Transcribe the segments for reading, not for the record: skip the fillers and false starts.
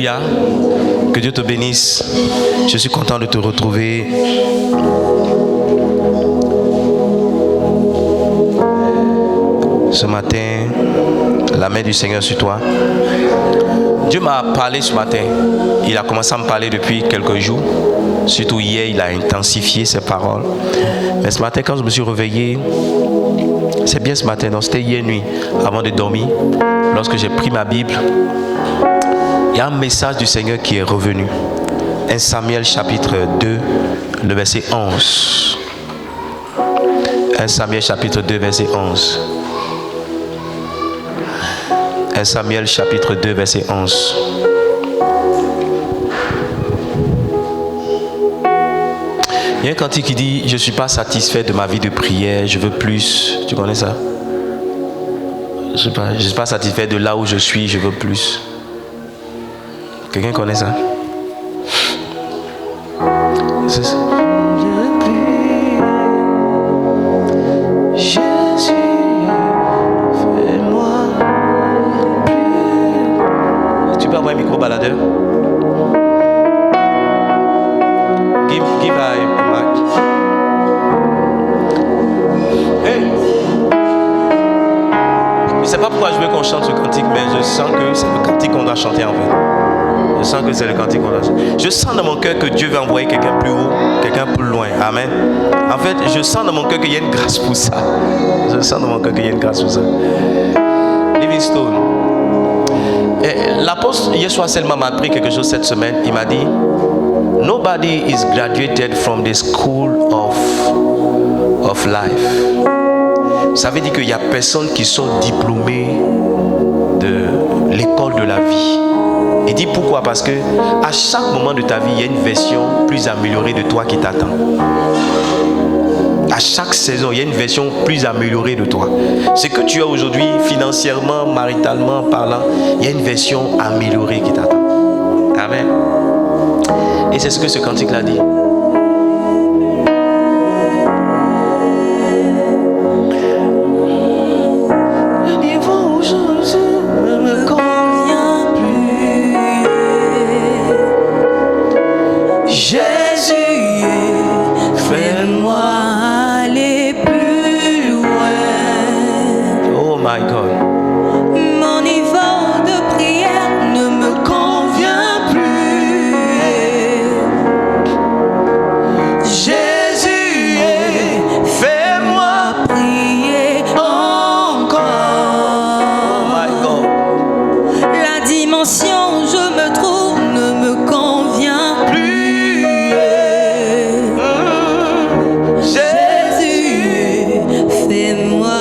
Alléluia. Que Dieu te bénisse. Je suis content de te retrouver. Ce matin, la main du Seigneur sur toi. Dieu m'a parlé ce matin. Il a commencé à me parler depuis quelques jours. Surtout hier, il a intensifié ses paroles. Mais ce matin, quand je me suis réveillé, c'est bien ce matin, donc c'était hier nuit, avant de dormir, lorsque j'ai pris ma Bible, il y a un message du Seigneur qui est revenu. 1 Samuel chapitre 2, le verset 11. 1 Samuel chapitre 2, verset 11. 1 Samuel chapitre 2, verset 11. Il y a un cantique qui dit: je ne suis pas satisfait de ma vie de prière, je veux plus. Tu connais ça? Je ne suis pas satisfait de là où je suis, je veux plus. Quelqu'un connaît ça? C'est ça. Un micro baladeur. Give a mic. Hey. Je ne sais pas pourquoi je veux qu'on chante ce cantique, mais je sens que c'est le cantique qu'on doit chanter en fait. Je sens que c'est le cantique qu'on doit chanter. Je sens dans mon cœur que Dieu veut envoyer quelqu'un plus haut, quelqu'un plus loin. Amen. En fait, je sens dans mon cœur qu'il y a une grâce pour ça. Je sens dans mon cœur qu'il y a une grâce pour ça. Livingstone. L'apôtre hier soir seulement m'a appris quelque chose cette semaine. Il m'a dit: nobody is graduated from the school of life. Ça veut dire qu'il n'y a personne qui sont diplômés de l'école de la vie. Il dit pourquoi? Parce que à chaque moment de ta vie, il y a une version plus améliorée de toi qui t'attend. À chaque saison, il y a une version plus améliorée de toi. Ce que tu as aujourd'hui, financièrement, maritalement parlant, il y a une version améliorée qui t'attend. Amen. Et c'est ce que ce cantique-là dit. Le niveau où je ne me convient plus. Jésus, fais-moi. My God. Mon niveau de prière ne me convient plus. Jésus, fais-moi prier encore. Oh my God. La dimension où je me trouve ne me convient plus. Jésus, fais-moi.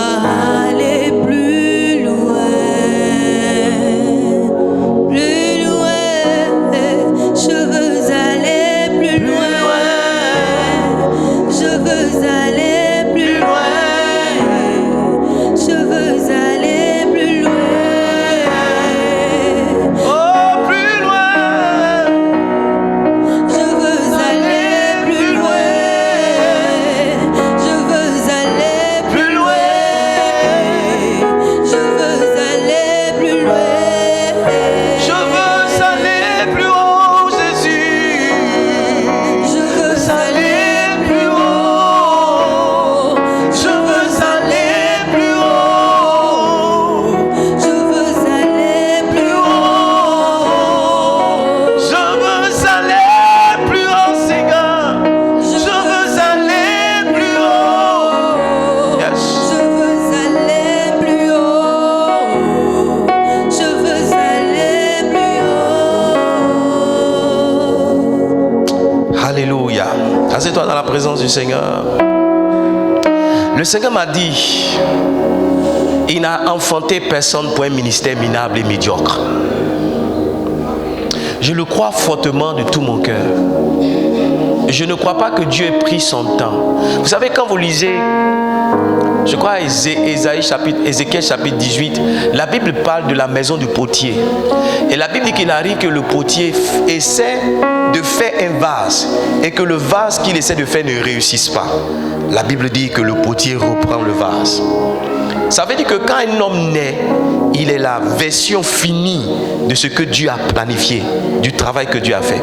Assieds-toi dans la présence du Seigneur. Le Seigneur m'a dit: il n'a enfanté personne pour un ministère minable et médiocre. Je le crois fortement de tout mon cœur. Je ne crois pas que Dieu ait pris son temps. Vous savez, quand vous lisez, je crois, Ézéchiel chapitre 18, la Bible parle de la maison du potier. Et la Bible dit qu'il arrive que le potier essaie de faire un vase et que le vase qu'il essaie de faire ne réussisse pas. La Bible dit que le potier reprend le vase. Ça veut dire que quand un homme naît, il est la version finie de ce que Dieu a planifié, du travail que Dieu a fait.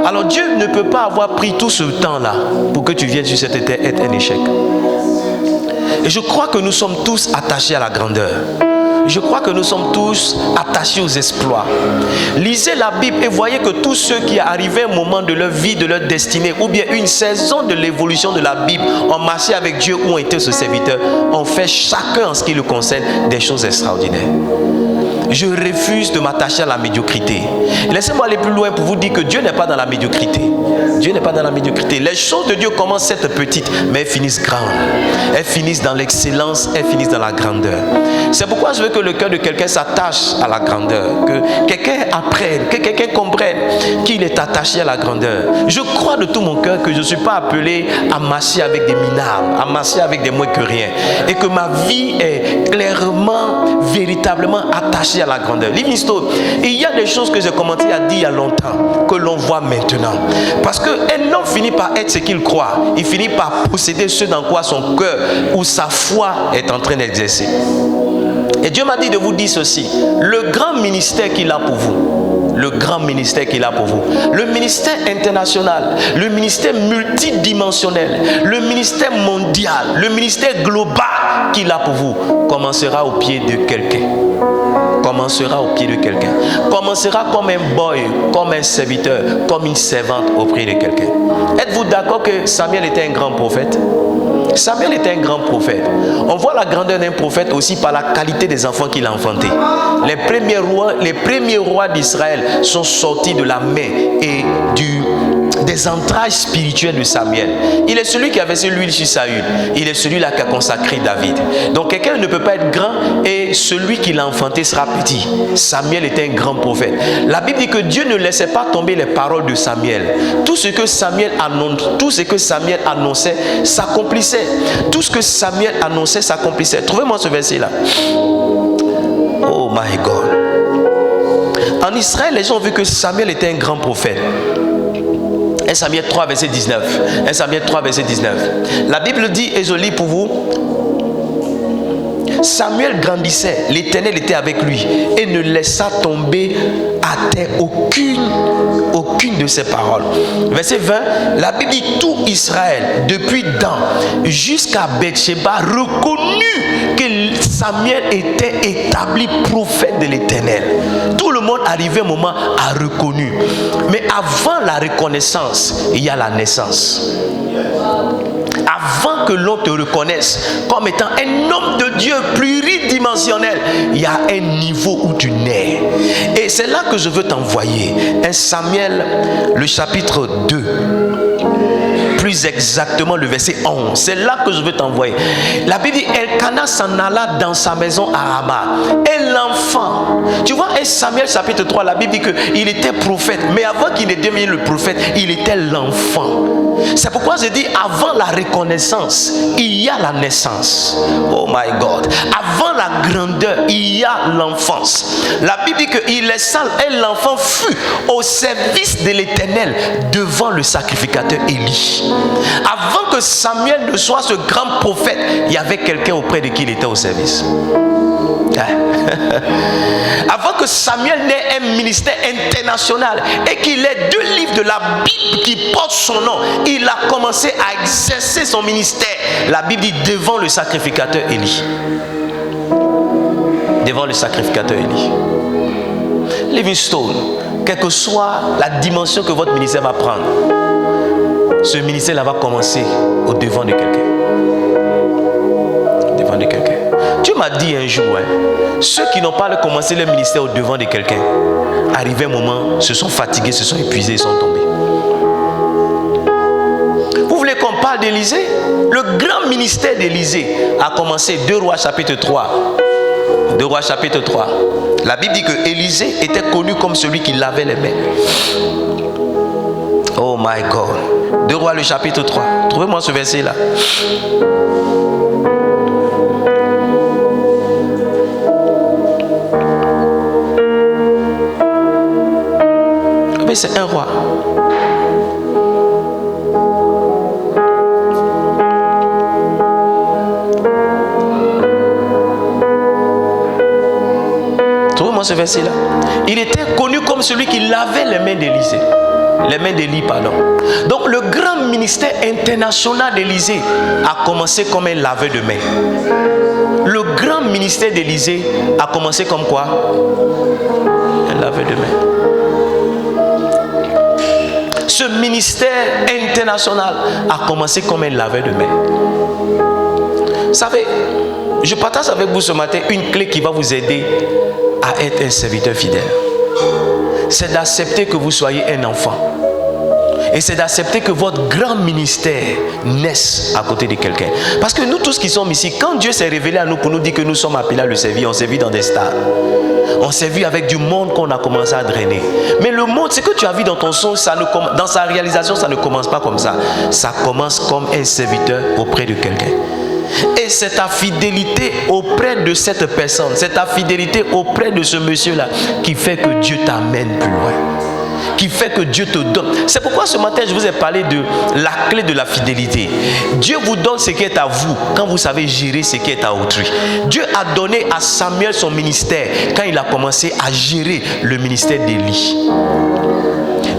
Alors Dieu ne peut pas avoir pris tout ce temps-là pour que tu viennes sur cette terre être un échec. Et je crois que nous sommes tous attachés à la grandeur. Je crois que nous sommes tous attachés aux exploits. Lisez la Bible et voyez que tous ceux qui arrivaient un moment de leur vie, de leur destinée, ou bien une saison de l'évolution de la Bible, ont marché avec Dieu ou ont été ses serviteurs, ont fait chacun en ce qui le concerne des choses extraordinaires. Je refuse de m'attacher à la médiocrité. Laissez-moi aller plus loin pour vous dire que Dieu n'est pas dans la médiocrité. Dieu n'est pas dans la médiocrité. Les choses de Dieu commencent à être petites, mais elles finissent grandes. Elles finissent dans l'excellence, elles finissent dans la grandeur. C'est pourquoi je veux que le cœur de quelqu'un s'attache à la grandeur. Que quelqu'un apprenne, que quelqu'un comprenne qu'il est attaché à la grandeur. Je crois de tout mon cœur que je ne suis pas appelé à marcher avec des minables, à marcher avec des moins que rien. Et que ma vie est clairement, véritablement attachée à la grandeur. Livingstone, il y a des choses que j'ai commencé à dire il y a longtemps, que l'on voit maintenant. Parce qu'un homme finit par être ce qu'il croit. Il finit par posséder ce dans quoi son cœur ou sa foi est en train d'exercer. Et Dieu m'a dit de vous dire ceci. Le grand ministère qu'il a pour vous, le grand ministère qu'il a pour vous, le ministère international, le ministère multidimensionnel, le ministère mondial, le ministère global qu'il a pour vous, commencera au pied de quelqu'un. Commencera au pied de quelqu'un. Commencera comme un boy, comme un serviteur, comme une servante auprès de quelqu'un. Êtes-vous d'accord que Samuel était un grand prophète? Samuel était un grand prophète. On voit la grandeur d'un prophète aussi par la qualité des enfants qu'il a enfantés. Les premiers rois d'Israël sont sortis de la main et des entrailles spirituelles de Samuel. Il est celui qui a versé l'huile sur Saül. Il est celui-là qui a consacré David. Donc quelqu'un ne peut pas être grand et celui qui l'a enfanté sera petit. Samuel était un grand prophète. La Bible dit que Dieu ne laissait pas tomber les paroles de Samuel. Tout ce que Samuel annonçait s'accomplissait. Tout ce que Samuel annonçait s'accomplissait. Trouvez-moi ce verset-là. Oh my God. En Israël, les gens ont vu que Samuel était un grand prophète. 1 Samuel 3, verset 19. 1 Samuel 3, verset 19. La Bible dit, et je lis pour vous, Samuel grandissait, l'Éternel était avec lui et ne laissa tomber à terre aucune de ses paroles. Verset 20, la Bible dit, tout Israël, depuis Dan jusqu'à Beersheba, reconnut que Samuel était établi prophète de l'Éternel. Tout le monde arrivé un moment a reconnu. Mais avant la reconnaissance, il y a la naissance. Avant que l'on te reconnaisse comme étant un homme de Dieu pluridimensionnel, il y a un niveau où tu nais. Et c'est là que je veux t'envoyer. 1 Samuel, le chapitre 2. Plus exactement le verset 11. C'est là que je veux t'envoyer. La Bible dit, Elkana s'en alla dans sa maison à Rama. Et l'enfant, tu vois, 1 Samuel chapitre 3, la Bible dit qu'il était prophète. Mais avant qu'il ne devienne le prophète, il était l'enfant. C'est pourquoi je dis, avant la reconnaissance, il y a la naissance. Oh my God. Avant la grandeur, il y a l'enfance. La Bible dit qu'il est sale et l'enfant fut au service de l'Éternel devant le sacrificateur Élie. Avant que Samuel ne soit ce grand prophète, il y avait quelqu'un auprès de qui il était au service. Avant que Samuel n'ait un ministère international et qu'il ait 2 livres de la Bible qui portent son nom, il a commencé à exercer son ministère. La Bible dit devant le sacrificateur Élie. Devant le sacrificateur Élie. Livingstone, quelle que soit la dimension que votre ministère va prendre, ce ministère-là va commencer au devant de quelqu'un. Devant de quelqu'un. Dieu m'a dit un jour, ceux qui n'ont pas commencé leur ministère au devant de quelqu'un, arrivé un moment, se sont fatigués, se sont épuisés, sont tombés. Vous voulez qu'on parle d'Élisée? Le grand ministère d'Élisée a commencé, 2 Rois chapitre 3. 2 Rois chapitre 3. La Bible dit que Élisée était connu comme celui qui lavait les mains. Oh my God. 2 Rois le chapitre 3. Trouvez-moi ce verset là. Mais c'est un roi. voir ce verset-là. Il était connu comme celui qui lavait les mains d'Élisée. Les mains d'Élie, pardon. Donc le grand ministère international d'Élisée a commencé comme un laveur de mains. Le grand ministère d'Élisée a commencé comme quoi? Un laveur de mains. Ce ministère international a commencé comme un laveur de mains. Vous savez, je partage avec vous ce matin une clé qui va vous aider à être un serviteur fidèle. C'est d'accepter que vous soyez un enfant. Et c'est d'accepter que votre grand ministère naisse à côté de quelqu'un. Parce que nous tous qui sommes ici, quand Dieu s'est révélé à nous pour nous dire que nous sommes appelés à le servir, on servit dans des stades. On servit avec du monde qu'on a commencé à drainer. Mais le monde, ce que tu as vu dans ton son, dans sa réalisation, ça ne commence pas comme ça. Ça commence comme un serviteur auprès de quelqu'un. Et c'est ta fidélité auprès de cette personne, c'est ta fidélité auprès de ce monsieur-là qui fait que Dieu t'amène plus loin, qui fait que Dieu te donne. C'est pourquoi ce matin je vous ai parlé de la clé de la fidélité. Dieu vous donne ce qui est à vous quand vous savez gérer ce qui est à autrui. Dieu a donné à Samuel son ministère quand il a commencé à gérer le ministère d'Élie.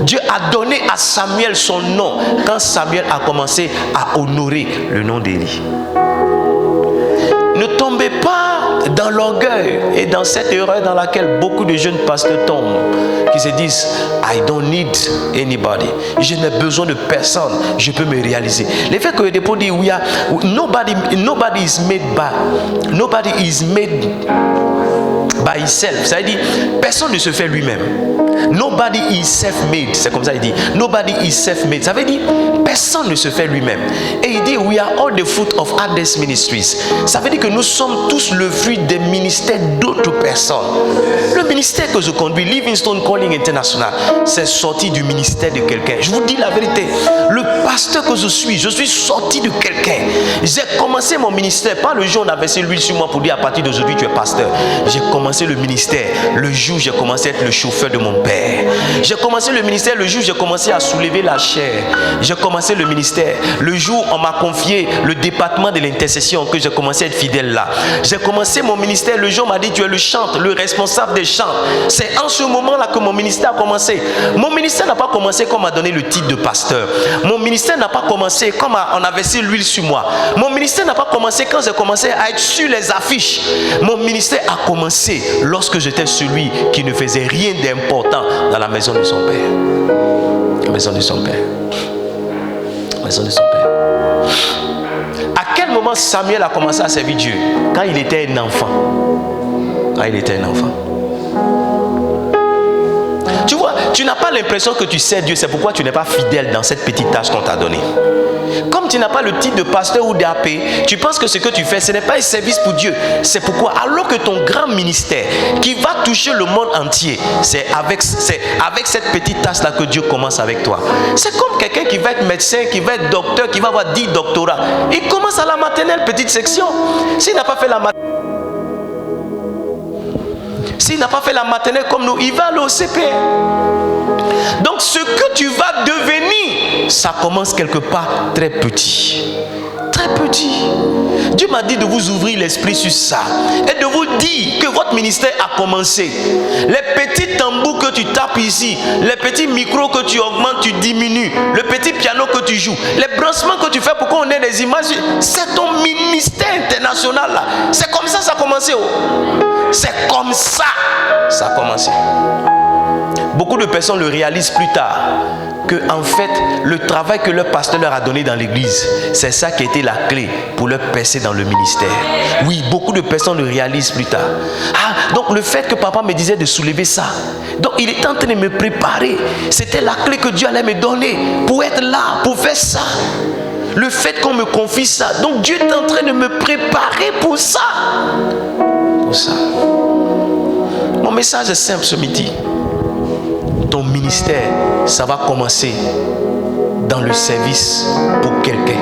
Dieu a donné à Samuel son nom quand Samuel a commencé à honorer le nom d'Élie. Ne tombez pas dans l'orgueil et dans cette erreur dans laquelle beaucoup de jeunes pasteurs tombent, qui se disent I don't need anybody, je n'ai besoin de personne, je peux me réaliser. Le fait que les dépôts disent nobody is made by himself, ça veut dire personne ne se fait lui-même. Nobody is self-made, c'est comme ça il dit. Nobody is self-made, ça veut dire personne ne se fait lui-même. Et il dit we are all the fruit of others ministries. Ça veut dire que nous sommes tous le fruit des ministères d'autres personnes. Le ministère que je conduis, Livingstone Calling International, c'est sorti du ministère de quelqu'un. Je vous dis la vérité, le pasteur que je suis sorti de quelqu'un. J'ai commencé mon ministère, pas le jour où on a versé l'huile sur moi pour dire à partir d'aujourd'hui tu es pasteur. J'ai commencé le ministère le jour où j'ai commencé à être le chauffeur de mon père. J'ai commencé le ministère le jour où j'ai commencé à soulever la chair. J'ai commencé le ministère le jour où on m'a confié le département de l'intercession, que j'ai commencé à être fidèle là. J'ai commencé mon ministère le jour où on m'a dit tu es le chantre, le responsable des chants. C'est en ce moment-là que mon ministère a commencé. Mon ministère n'a pas commencé comme on m'a donné le titre de pasteur. Mon ministère n'a pas commencé comme on a versé l'huile sur moi. Mon ministère n'a pas commencé quand j'ai commencé à être sur les affiches. Mon ministère a commencé lorsque j'étais celui qui ne faisait rien d'important dans la maison de son père. La maison de son père. La maison de son père. À quel moment Samuel a commencé à servir Dieu? Quand il était un enfant. Quand il était un enfant. Tu vois, tu n'as pas l'impression que tu sers Dieu, c'est pourquoi tu n'es pas fidèle dans cette petite tâche qu'on t'a donnée. Comme tu n'as pas le titre de pasteur ou d'AP, tu penses que ce que tu fais, ce n'est pas un service pour Dieu. C'est pourquoi, alors que ton grand ministère, qui va toucher le monde entier, c'est avec cette petite tâche-là que Dieu commence avec toi. C'est comme quelqu'un qui va être médecin, qui va être docteur, qui va avoir 10 doctorats. Il commence à la maternelle, petite section. S'il n'a pas fait la maternelle comme nous, il va aller au CP. Donc ce que tu vas devenir, ça commence quelque part très petit. Très petit. Dieu m'a dit de vous ouvrir l'esprit sur ça et de vous dire que votre ministère a commencé. Les petits tambours que tu tapes ici, les petits micros que tu augmentes, tu diminues, le petit piano que tu joues, les branchements que tu fais pour qu'on ait des images, c'est ton ministère international là. C'est comme ça a commencé. C'est comme ça a commencé. Beaucoup de personnes le réalisent plus tard, que en fait, le travail que leur pasteur leur a donné dans l'église, c'est ça qui a été la clé pour leur percer dans le ministère. Oui, beaucoup de personnes le réalisent plus tard. Donc le fait que papa me disait de soulever ça, donc il était en train de me préparer. C'était la clé que Dieu allait me donner pour être là, pour faire ça. Le fait qu'on me confie ça, donc Dieu est en train de me préparer pour ça. Pour ça. Mon message est simple ce midi. Ton ministère, ça va commencer dans le service pour quelqu'un.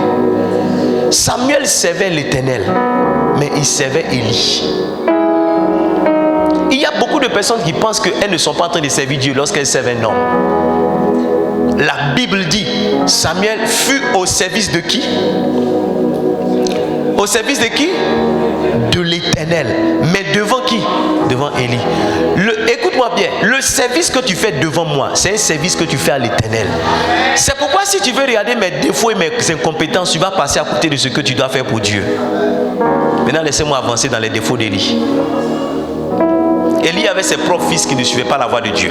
Samuel servait l'Éternel, mais il servait Élie. Il y a beaucoup de personnes qui pensent qu'elles ne sont pas en train de servir Dieu lorsqu'elles servent un homme. La Bible dit, Samuel fut au service de qui? Au service de qui? De l'Éternel. Mais devant qui? devant Élie. Écoute-moi bien, le service que tu fais devant moi, c'est un service que tu fais à l'Éternel. C'est pourquoi si tu veux regarder mes défauts et mes incompétences, tu vas passer à côté de ce que tu dois faire pour Dieu. Maintenant, laissez-moi avancer dans les défauts d'Élie. Élie avait ses propres fils qui ne suivaient pas la voie de Dieu.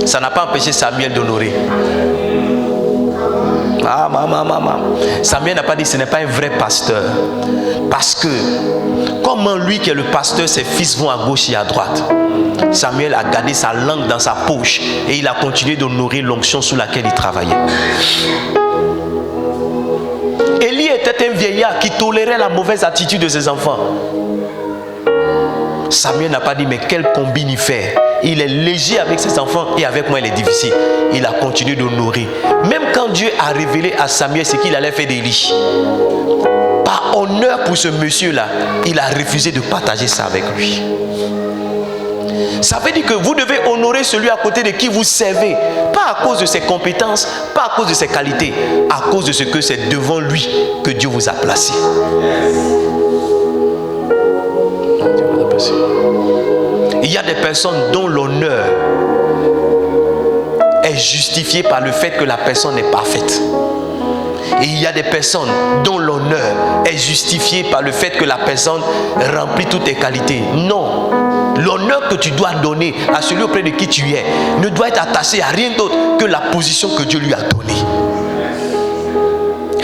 Ça n'a pas empêché Samuel d'honorer. Samuel n'a pas dit ce n'est pas un vrai pasteur. Parce que, comment lui qui est le pasteur, ses fils vont à gauche et à droite. Samuel a gardé sa langue dans sa poche et il a continué d'honorer l'onction sous laquelle il travaillait. Élie était un vieillard qui tolérait la mauvaise attitude de ses enfants. Samuel n'a pas dit mais quelle combine il fait. Il est léger avec ses enfants et avec moi il est difficile. Il a continué d'honorer. Même quand Dieu a révélé à Samuel ce qu'il allait faire d'Élie, par honneur pour ce monsieur-là, il a refusé de partager ça avec lui. Ça veut dire que vous devez honorer celui à côté de qui vous servez. Pas à cause de ses compétences, pas à cause de ses qualités, à cause de ce que c'est devant lui que Dieu vous a placé. Il y a des personnes dont l'honneur est justifié par le fait que la personne est parfaite. Et il y a des personnes dont l'honneur est justifié par le fait que la personne remplit toutes tes qualités. Non. L'honneur que tu dois donner à celui auprès de qui tu es ne doit être attaché à rien d'autre que la position que Dieu lui a donnée.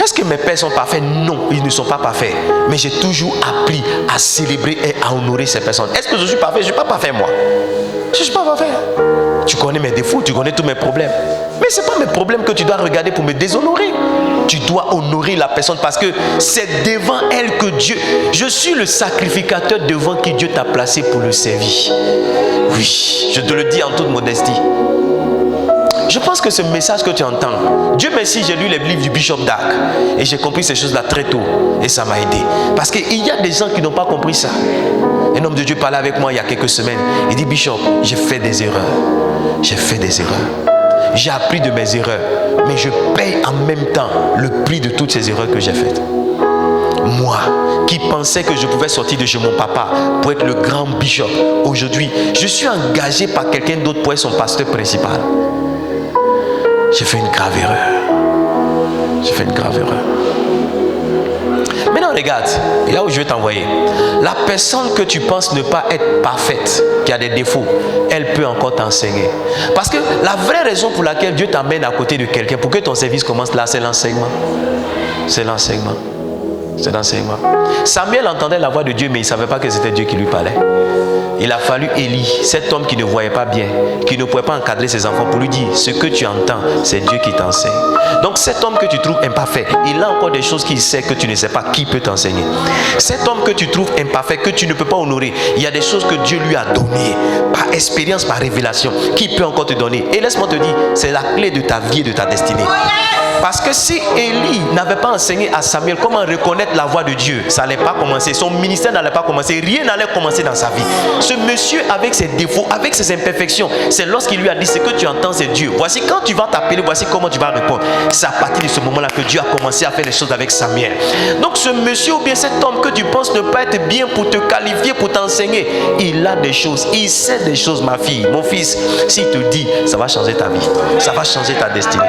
Est-ce que mes pères sont parfaits? Non, ils ne sont pas parfaits. Mais j'ai toujours appris à célébrer et à honorer ces personnes. Est-ce que je suis parfait? Je ne suis pas parfait moi. Je ne suis pas parfait. Tu connais mes défauts, tu connais tous mes problèmes. Mais ce n'est pas mes problèmes que tu dois regarder pour me déshonorer. Tu dois honorer la personne parce que c'est devant elle que Dieu... Je suis le sacrificateur devant qui Dieu t'a placé pour le servir. Oui, je te le dis en toute modestie. Je pense que ce message que tu entends, Dieu merci, j'ai lu les livres du Bishop Dag et j'ai compris ces choses-là très tôt et ça m'a aidé. Parce qu'il y a des gens qui n'ont pas compris ça. Un homme de Dieu parlait avec moi il y a quelques semaines. Il dit, Bishop, j'ai fait des erreurs. J'ai fait des erreurs. J'ai appris de mes erreurs, mais je paye en même temps le prix de toutes ces erreurs que j'ai faites. Moi, qui pensais que je pouvais sortir de chez mon papa pour être le grand bishop, aujourd'hui, je suis engagé par quelqu'un d'autre pour être son pasteur principal. J'ai fait une grave erreur. J'ai fait une grave erreur. Maintenant, regarde, là où je vais t'envoyer. La personne que tu penses ne pas être parfaite, qui a des défauts, elle peut encore t'enseigner. Parce que la vraie raison pour laquelle Dieu t'amène à côté de quelqu'un, pour que ton service commence là, c'est l'enseignement. C'est l'enseignement. C'est l'enseignement. Samuel entendait la voix de Dieu, mais il ne savait pas que c'était Dieu qui lui parlait. Il a fallu Élie, cet homme qui ne voyait pas bien, qui ne pouvait pas encadrer ses enfants, pour lui dire, ce que tu entends, c'est Dieu qui t'enseigne. Donc cet homme que tu trouves imparfait, il a encore des choses qu'il sait que tu ne sais pas, qui peut t'enseigner. Cet homme que tu trouves imparfait, que tu ne peux pas honorer, il y a des choses que Dieu lui a données, par expérience, par révélation, qui peut encore te donner. Et laisse-moi te dire, c'est la clé de ta vie et de ta destinée. Parce que si Élie n'avait pas enseigné à Samuel comment reconnaître la voix de Dieu, ça n'allait pas commencer, son ministère n'allait pas commencer, rien n'allait commencer dans sa vie. Ce monsieur avec ses défauts, avec ses imperfections, c'est lorsqu'il lui a dit ce que tu entends c'est Dieu. Voici quand tu vas t'appeler, voici comment tu vas répondre. C'est à partir de ce moment-là que Dieu a commencé à faire les choses avec Samuel. Donc ce monsieur ou bien cet homme que tu penses ne pas être bien pour te qualifier, pour t'enseigner, il a des choses, il sait des choses ma fille, mon fils. S'il te dit, ça va changer ta vie, ça va changer ta destinée.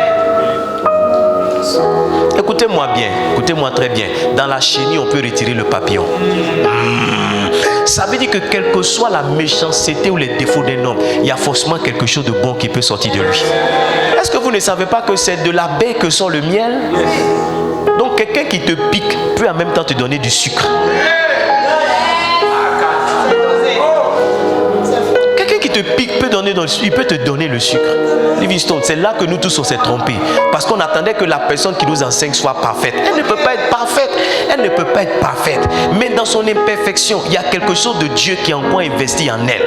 Écoutez-moi bien, écoutez-moi très bien. Dans la chenille, on peut retirer le papillon. Ça veut dire que quelle que soit la méchanceté ou les défauts d'un homme, il y a forcément quelque chose de bon qui peut sortir de lui. Est-ce que vous ne savez pas que c'est de l'abeille que sort le miel? Donc quelqu'un qui te pique peut en même temps te donner du sucre. Te pique, il peut te donner le sucre. Livingstone, c'est là que nous tous on s'est trompés. Parce qu'on attendait que la personne qui nous enseigne soit parfaite. Elle ne peut pas être parfaite. Elle ne peut pas être parfaite. Mais dans son imperfection, il y a quelque chose de Dieu qui est encore investi en elle.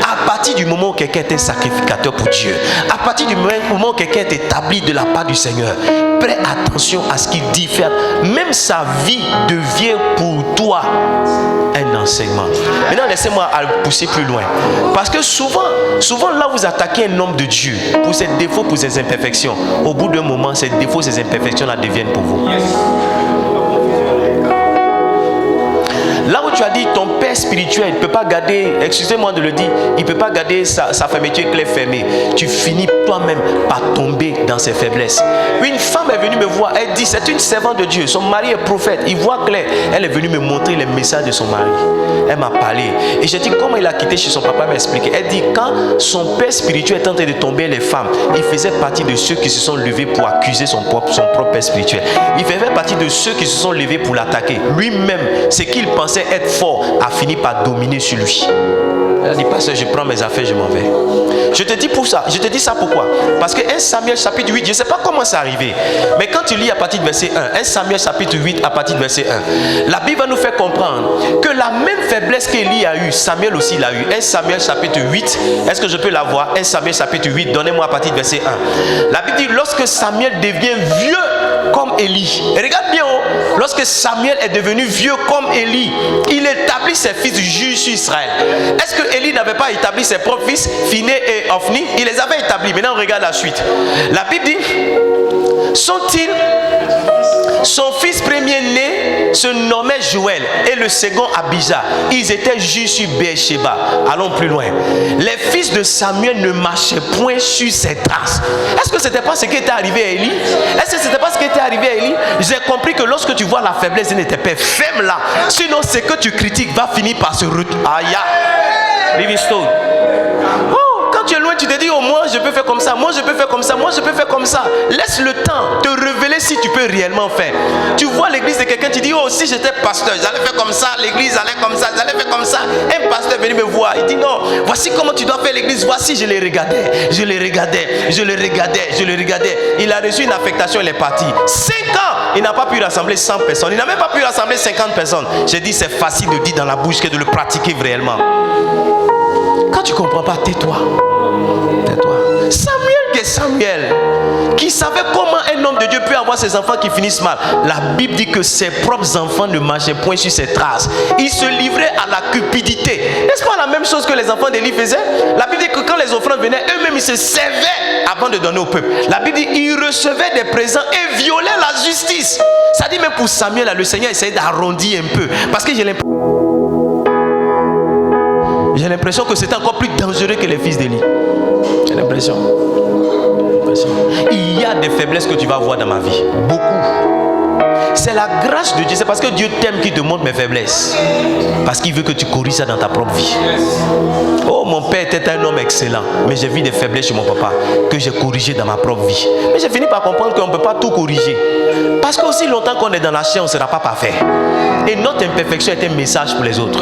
À partir du moment où quelqu'un est un sacrificateur pour Dieu, à partir du moment où quelqu'un est établi de la part du Seigneur, prête attention à ce qu'il dit faire. Même sa vie devient pour toi un enseignement. Maintenant, laissez-moi pousser plus loin. Parce que souvent là vous attaquez un homme de Dieu pour ses défauts, pour ses imperfections. Au bout d'un moment, ces défauts, ces imperfections là deviennent pour vous. Là où tu as dit ton père spirituel, il ne peut pas garder, excusez-moi de le dire, il ne peut pas garder sa fermeture clé fermée. Tu finis toi-même par tomber dans ses faiblesses. Une femme est venue me voir, elle dit, c'est une servante de Dieu, son mari est prophète, il voit clair. Elle est venue me montrer les messages de son mari. Elle m'a parlé. Et j'ai dit, comment il a quitté chez son papa, elle m'a expliqué. Elle dit, quand son père spirituel est en train de tomber les femmes, il faisait partie de ceux qui se sont levés pour accuser son propre père spirituel. Il faisait partie de ceux qui se sont levés pour l'attaquer. Lui-même, ce qu'il pensait être fort a fini par dominer sur lui. Elle a dit, pasteur, je prends mes affaires, je m'en vais. Je te dis pour ça. Je te dis ça pourquoi? Parce que 1 Samuel chapitre 8, je ne sais pas comment c'est arrivé, mais quand tu lis à partir du verset 1, 1 Samuel chapitre 8 à partir du verset 1, la Bible va nous faire comprendre que la même faiblesse qu'Élie a eue, Samuel aussi l'a eue. 1 Samuel chapitre 8, est-ce que je peux la voir? 1 Samuel chapitre 8, donnez-moi à partir du verset 1. La Bible dit, lorsque Samuel devient vieux comme Élie, et regarde bien, lorsque Samuel est devenu vieux comme Élie, il établit ses fils juges sur Israël. Est-ce que Élie n'avait pas établi ses propres fils, Phiné et Ophni? Il les avait établis. Maintenant on regarde la suite. La Bible dit, son fils premier-né se nommait Joël et le second Abijah. Ils étaient juges sur Beersheba. Allons plus loin. Les fils de Samuel ne marchaient point sur ses traces. Est-ce que ce n'était pas ce qui était arrivé à Élie? Est-ce que ce n'était pas ce qui était arrivé à Élie? J'ai compris que lorsque tu vois la faiblesse de tes pères, ferme-la. Sinon, ce que tu critiques va finir par se retourner. Livingstone. Quand tu es loin, tu te dis, oh, moi je peux faire comme ça, moi je peux faire comme ça, moi je peux faire comme ça. Laisse le temps te révéler si tu peux réellement faire. Tu vois l'église de quelqu'un, tu dis, oh, si j'étais pasteur, j'allais faire comme ça, l'église allait comme ça, j'allais faire comme ça. Un pasteur est venu me voir, il dit, non, voici comment tu dois faire l'église. Voici, je les regardais. Il a reçu une affectation, il est parti. 5 ans, il n'a pas pu rassembler 100 personnes, il n'a même pas pu rassembler 50 personnes. J'ai dit, c'est facile de dire dans la bouche que de le pratiquer réellement. Quand tu ne comprends pas, tais-toi. Samuel, qui savait comment un homme de Dieu peut avoir ses enfants qui finissent mal. La Bible dit que ses propres enfants ne marchaient point sur ses traces. Il se livrait à la cupidité. N'est-ce pas la même chose que les enfants d'Élie faisaient? La Bible dit que quand les offrandes venaient, eux-mêmes ils se servaient avant de donner au peuple. La Bible dit qu'ils recevaient des présents et violaient la justice. Ça dit même pour Samuel, là, le Seigneur essayait d'arrondir un peu. Parce que j'ai l'impression que c'était encore plus dangereux que les fils d'Élie. J'ai l'impression. Il y a des faiblesses que tu vas voir dans ma vie. Beaucoup. C'est la grâce de Dieu. C'est parce que Dieu t'aime qu'il te montre mes faiblesses. Parce qu'il veut que tu corriges ça dans ta propre vie. Oh, mon père était un homme excellent. Mais j'ai vu des faiblesses chez mon papa que j'ai corrigées dans ma propre vie. Mais j'ai fini par comprendre qu'on ne peut pas tout corriger. Parce qu'aussi longtemps qu'on est dans la chair, on ne sera pas parfait. Et notre imperfection est un message pour les autres.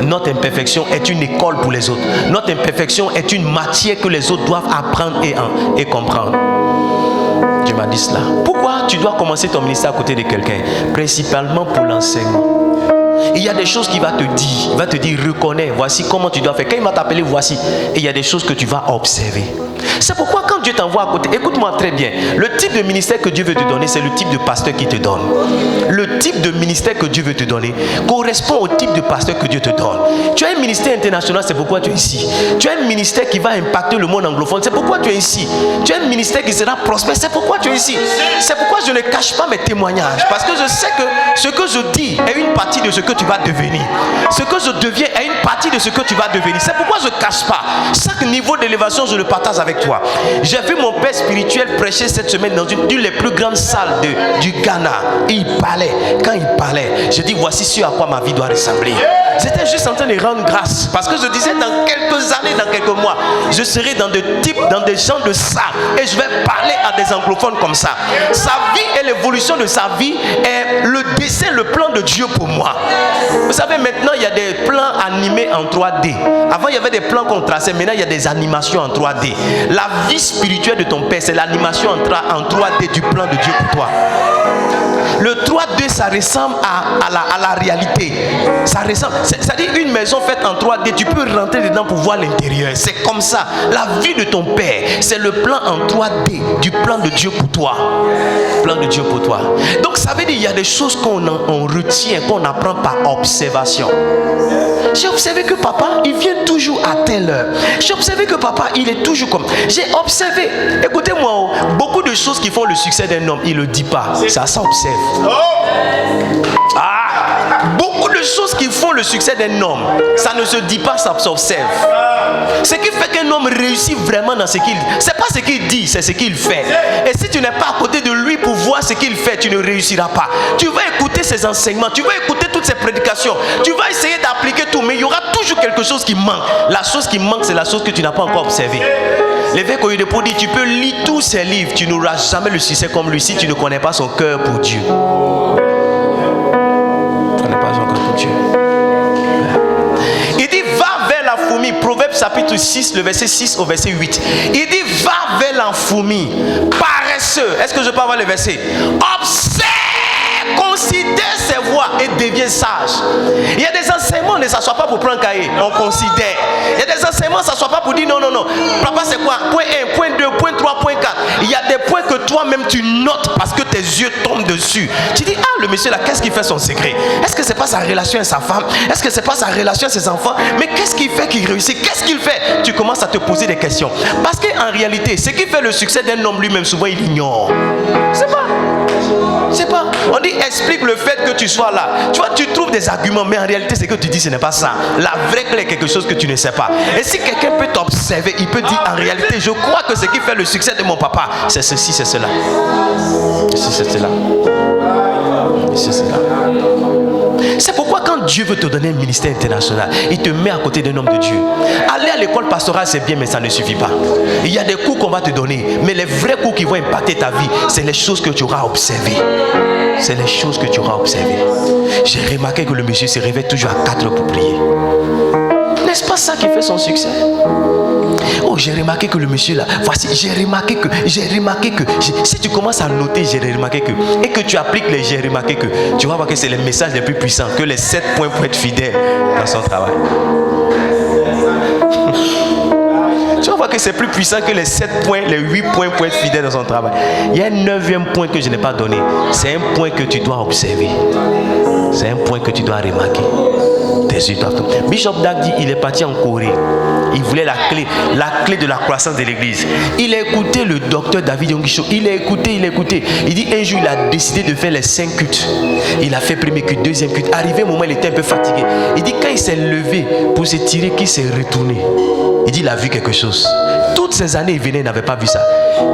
Notre imperfection est une école pour les autres. Notre imperfection est une matière que les autres doivent apprendre et comprendre. Dieu m'a dit cela. Pourquoi tu dois commencer ton ministère à côté de quelqu'un? Principalement pour l'enseignement. Il y a des choses qu'il va te dire. Il va te dire, reconnais, voici comment tu dois faire. Quand il va t'appeler, voici. Et il y a des choses que tu vas observer. C'est pourquoi quand Dieu t'envoie à côté, écoute-moi très bien. Le type de ministère que Dieu veut te donner, c'est le type de pasteur qu'il te donne. Le type de ministère que Dieu veut te donner correspond au type de pasteur que Dieu te donne. Tu as un ministère international, c'est pourquoi tu es ici. Tu as un ministère qui va impacter le monde anglophone, c'est pourquoi tu es ici. Tu as un ministère qui sera prospère, c'est pourquoi tu es ici. C'est pourquoi je ne cache pas mes témoignages. Parce que je sais que ce que je dis est une partie de ce que tu vas devenir. Ce que je deviens est une partie de ce que tu vas devenir. C'est pourquoi je ne cache pas. Chaque niveau d'élévation, je le partage avec toi. J'ai vu mon père spirituel prêcher cette semaine dans une des plus grandes salles du Ghana. Et il parlait. Quand il parlait, je dis, voici ce à quoi ma vie doit ressembler. J'étais juste en train de rendre grâce. Parce que je disais, dans quelques années, dans quelques mois, je serai dans des gens de ça. Et je vais parler à des anglophones comme ça. Sa vie et l'évolution de sa vie est le dessin, le plan de Dieu pour moi. Vous savez, maintenant, il y a des plans animés en 3D. Avant, il y avait des plans qu'on traçait. Maintenant, il y a des animations en 3D. La vie spirituelle de ton père, c'est l'animation en 3D du plan de Dieu pour toi. Le 3D, ça ressemble à la réalité. Ça ressemble. C'est-à-dire une maison faite en 3D, tu peux rentrer dedans pour voir l'intérieur. C'est comme ça. La vie de ton père, c'est le plan en 3D du plan de Dieu pour toi. Plan de Dieu pour toi. Donc ça veut dire qu'il y a des choses qu'on retient, qu'on apprend par observation. J'ai observé que papa, il vient toujours à telle heure. J'ai observé que papa, il est toujours comme. J'ai observé. Écoutez-moi, beaucoup de de choses qui font le succès d'un homme, il ne le dit pas. Ça s'observe. Beaucoup de choses qui font le succès d'un homme, ça ne se dit pas, ça s'observe. Ce qui fait qu'un homme réussit vraiment dans ce qu'il dit, c'est pas ce qu'il dit, c'est ce qu'il fait. Et si tu n'es pas à côté de lui pour voir ce qu'il fait, tu ne réussiras pas. Tu vas écouter ses enseignements, tu vas écouter toutes ses prédications, tu vas essayer d'appliquer tout, mais il y aura toujours quelque chose qui manque. La chose qui manque, c'est la chose que tu n'as pas encore observée. L'évêque Oyedepo dit, tu peux lire tous ses livres, tu n'auras jamais le succès comme lui si tu ne connais pas son cœur pour Dieu. Tu ne connais pas son cœur pour Dieu. Il dit, va vers la fourmi. Proverbe chapitre 6, le verset 6 au verset 8. Il dit, va vers la fourmi, paresseux. Est-ce que je peux avoir le verset? Observe, considère ses voies et deviens sage. Il y a des enseignements, ne s'assoit pas pour prendre un cahier. On considère. Il y a des enseignements, ne s'assoit pas pour dire non. Papa, c'est quoi? Point 1, point 2, point 3, point 4. Il y a des points que toi-même tu notes parce que tes yeux tombent dessus. Tu dis, le monsieur là, qu'est-ce qui fait son secret? Est-ce que c'est pas sa relation avec sa femme? Est-ce que c'est pas sa relation avec ses enfants? Mais qu'est-ce qui fait qu'il réussit? Qu'est-ce qu'il fait? Tu commences à te poser des questions. Parce qu'en réalité, ce qui fait le succès d'un homme lui-même, souvent il ignore. C'est pas. On dit explique le fait que tu sois là. Tu vois, tu trouves des arguments, mais en réalité, ce que tu dis, ce n'est pas ça. La vraie clé est quelque chose que tu ne sais pas. Et si quelqu'un peut t'observer, il peut dire en réalité, je crois que ce qui fait le succès de mon papa, c'est ceci, c'est cela. C'est cela. C'est cela. C'est pourquoi quand Dieu veut te donner un ministère international, il te met à côté d'un homme de Dieu. Aller à l'école pastorale, c'est bien, mais ça ne suffit pas. Il y a des cours qu'on va te donner, mais les vrais cours qui vont impacter ta vie, c'est les choses que tu auras observées. C'est les choses que tu auras observées. J'ai remarqué que le monsieur se réveille toujours à 4 heures pour prier. N'est-ce pas ça qui fait son succès? Oh, j'ai remarqué que le monsieur là, voici, j'ai remarqué que, si tu commences à noter, j'ai remarqué que, et que tu appliques les j'ai remarqué que, tu vas voir que c'est les messages les plus puissants, que les 7 points pour être fidèle dans son travail. Tu vas voir que c'est plus puissant que les 7 points, les 8 points pour être fidèle dans son travail. Il y a un 9e point que je n'ai pas donné. C'est un point que tu dois observer. C'est un point que tu dois remarquer. Bishop Dag dit il est parti en Corée. Il voulait la clé de la croissance de l'église. Il a écouté le docteur David Yongisho. Il a écouté. Il dit un jour il a décidé de faire les 5 cultes. Il a fait premier culte, deuxième culte. Arrivé un moment, il était un peu fatigué. Il dit quand il s'est levé pour se tirer, qu'il s'est retourné. Il dit il a vu quelque chose. Toutes ces années il venait, il n'avait pas vu ça.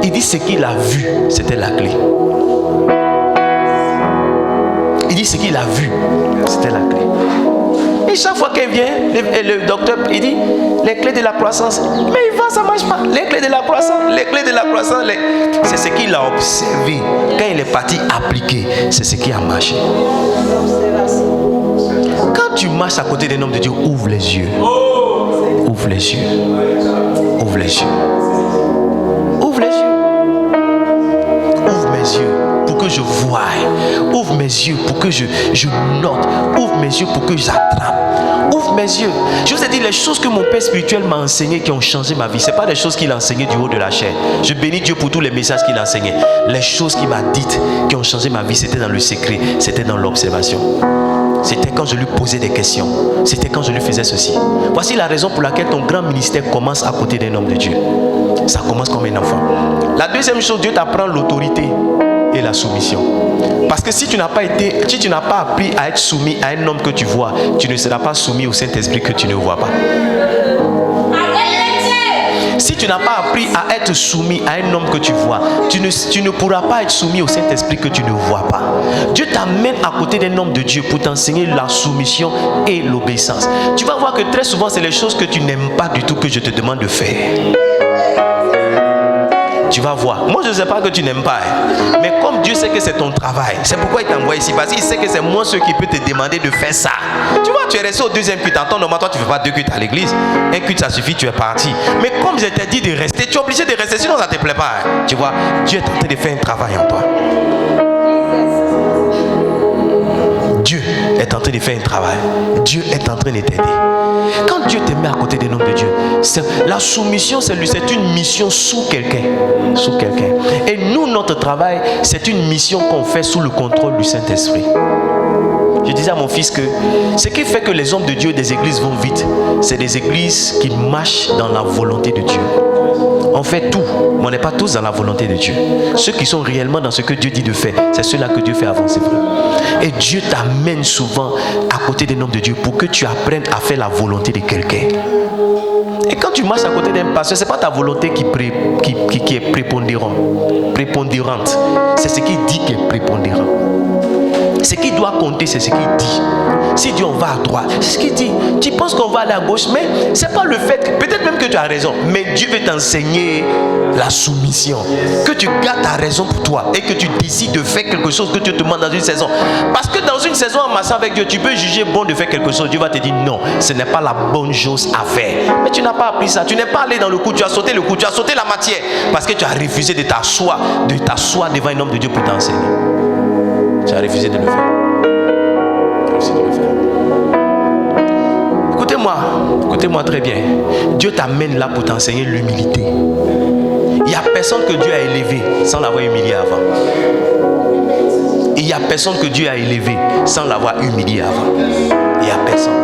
Il dit ce qu'il a vu, c'était la clé. Il dit ce qu'il a vu, c'était la clé. Et chaque fois qu'il vient, le docteur, il dit les clés de la croissance. Mais il va, ça ne marche pas. Les clés de la croissance, c'est ce qu'il a observé. Quand il est parti appliquer, c'est ce qui a marché. Quand tu marches à côté d'un homme de Dieu, ouvre les yeux. Ouvre les yeux. Ouvre les yeux. Ouvre les yeux. Ouvre mes yeux pour que je voie. Ouvre mes yeux pour que je note. Ouvre mes yeux pour que j'attrape. Ouvre mes yeux. Je vous ai dit, les choses que mon père spirituel m'a enseignées qui ont changé ma vie, ce n'est pas des choses qu'il a enseignées du haut de la chair. Je bénis Dieu pour tous les messages qu'il a enseignés. Les choses qu'il m'a dites qui ont changé ma vie, c'était dans le secret, c'était dans l'observation. C'était quand je lui posais des questions. C'était quand je lui faisais ceci. Voici la raison pour laquelle ton grand ministère commence à côté d'un homme de Dieu. Ça commence comme un enfant. La deuxième chose, Dieu t'apprend l'autorité et la soumission. Parce que si tu n'as pas appris à être soumis à un homme que tu vois, tu ne seras pas soumis au Saint-Esprit que tu ne vois pas. Si tu n'as pas appris à être soumis à un homme que tu vois, tu ne pourras pas être soumis au Saint-Esprit que tu ne vois pas. Dieu t'amène à côté d'un homme de Dieu pour t'enseigner la soumission et l'obéissance. Tu vas voir que très souvent, c'est les choses que tu n'aimes pas du tout que je te demande de faire. Tu vas voir. Moi, je ne sais pas que tu n'aimes pas. Mais comme Dieu sait que c'est ton travail, c'est pourquoi il t'envoie ici. Parce qu'il sait que c'est moi ceux qui peut te demander de faire ça. Tu vois, tu es resté au deuxième culte. En temps normal, toi, tu ne fais pas 2 cultes à l'église. Un culte, ça suffit, tu es parti. Mais comme je t'ai dit de rester, tu es obligé de rester, sinon ça ne te plaît pas. Tu vois, Dieu est en train de faire un travail en toi. Dieu est en train de faire un travail. Dieu est en train de t'aider. Quand Dieu te met à côté d'un homme de Dieu, la soumission, c'est une mission sous quelqu'un. Sous quelqu'un. Et nous, notre travail, c'est une mission qu'on fait sous le contrôle du Saint-Esprit. Je disais à mon fils que ce qui fait que les hommes de Dieu des églises vont vite, c'est des églises qui marchent dans la volonté de Dieu. On fait tout, mais on n'est pas tous dans la volonté de Dieu. Ceux qui sont réellement dans ce que Dieu dit de faire, c'est ceux-là que Dieu fait avancer, frère. Et Dieu t'amène souvent à côté des hommes de Dieu pour que tu apprennes à faire la volonté de quelqu'un. Et quand tu marches à côté d'un pasteur, ce n'est pas ta volonté qui est prépondérante. C'est ce qu'il dit qui est prépondérant. Ce qui doit compter, c'est ce qu'il dit. Si Dieu on va à droite, c'est ce qu'il dit. Tu penses qu'on va aller à gauche, mais ce n'est pas le fait que, peut-être même que tu as raison, mais Dieu veut t'enseigner la soumission. Que tu gardes ta raison pour toi et que tu décides de faire quelque chose que Dieu te demande dans une saison. Parce que dans une saison en marchant avec Dieu, tu peux juger bon de faire quelque chose. Dieu va te dire non, ce n'est pas la bonne chose à faire. Mais tu n'as pas appris ça. Tu n'es pas allé dans le coup, tu as sauté le coup, tu as sauté la matière. Parce que tu as refusé de t'asseoir devant un homme de Dieu pour t'enseigner. Tu as refusé de le faire. Écoutez-moi très bien. Dieu t'amène là pour t'enseigner l'humilité. Il n'y a personne que Dieu a élevé sans l'avoir humilié avant. Il n'y a personne que Dieu a élevé sans l'avoir humilié avant. Il n'y a personne.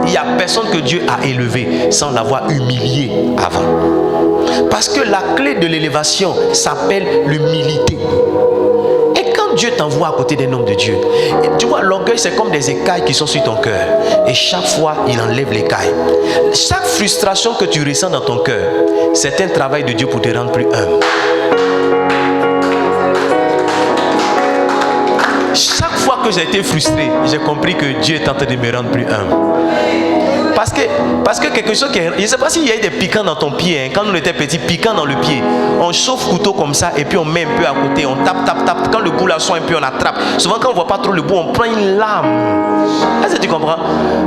Il n'y a personne que Dieu a élevé sans l'avoir humilié avant. Parce que la clé de l'élévation s'appelle l'humilité. Dieu t'envoie à côté d'un homme de Dieu. Et tu vois, l'orgueil, c'est comme des écailles qui sont sur ton cœur. Et chaque fois, il enlève l'écaille. Chaque frustration que tu ressens dans ton cœur, c'est un travail de Dieu pour te rendre plus humble. Chaque fois que j'ai été frustré, j'ai compris que Dieu est en train de me rendre plus humble. Parce que quelque chose qui est... Je ne sais pas s'il y a eu des piquants dans ton pied. Hein. Quand on était petit, piquant dans le pied. On chauffe couteau comme ça et puis on met un peu à côté. On tape. Quand le bout là sort un peu, on attrape. Souvent quand on ne voit pas trop le bout, on prend une lame. Est-ce que tu comprends?